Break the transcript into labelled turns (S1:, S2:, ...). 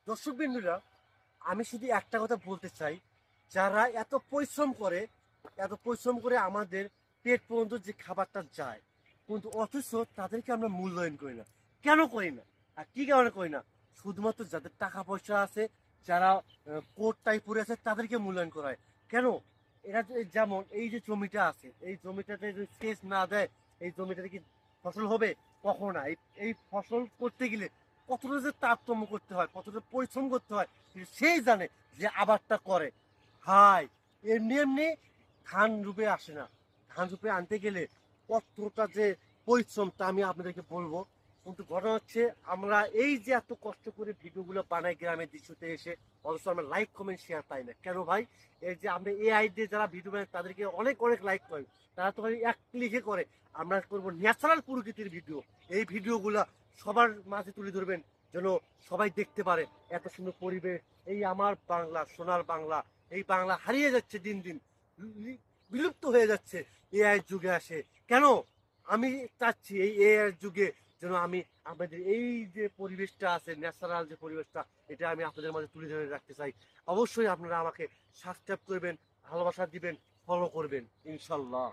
S1: দর্শকবৃন্দরা, আমি শুধু একটা কথা বলতে চাই, যারা এত পরিশ্রম করে আমাদের পেট পর্যন্ত যে খাবারটা যায়, কিন্তু অথচ তাদেরকে আমরা মূল্যায়ন করি না। কেন করি না? আর কি কারণে করি না? শুধুমাত্র যাদের টাকা পয়সা আছে, যারা কোট টাই পরে আছে, তাদেরকে মূল্যায়ন করা হয়। কেন? এরা যেমন এই যে জমিটা আছে, এই জমিটাতে যদি সেচ না দেয়, এই জমিটাতে কি ফসল হবে? কখনো না। এই ফসল করতে গেলে কতটা যে তারতম্য করতে হয়, কতটা পরিশ্রম করতে হয়, সেই জানে যে আবারটা করে। ভাই, এমনি এমনি ধান রূপে আসে না। ধান রূপে আনতে গেলে কতটা যে পরিশ্রম, তা আমি আপনাদেরকে বলবো। কিন্তু ঘটনা হচ্ছে, আমরা এই যে এত কষ্ট করে ভিডিওগুলো বানাই গ্রামের দৃশ্যতে এসে, অথচ আমরা লাইক কমেন্ট শেয়ার পাই না। কেন ভাই? এই যে আমরা এআই দিয়ে যারা ভিডিও বানাই, তাদেরকে অনেক অনেক লাইক করে, তারা তো এক ক্লিকে করে। আমরা করবো ন্যাচারাল প্রকৃতির ভিডিও। এই ভিডিওগুলা সবার মাঝে তুলে ধরবেন, যেন সবাই দেখতে পারে এত সুন্দর পরিবেশ। এই আমার বাংলা, সোনার বাংলা, এই বাংলা হারিয়ে যাচ্ছে দিন দিন, বিলুপ্ত হয়ে যাচ্ছে এআই যুগে আসে। কেন? আমি চাচ্ছি এই এআই যুগে যেন আমি আপনাদের এই যে পরিবেশটা আছে, ন্যাচারাল যে পরিবেশটা, এটা আমি আপনাদের মাঝে তুলে ধরে রাখতে চাই। অবশ্যই আপনারা আমাকে সাবস্ক্রাইব করবেন, ভালোবাসা দিবেন, ফলো করবেন, ইনশাল্লাহ।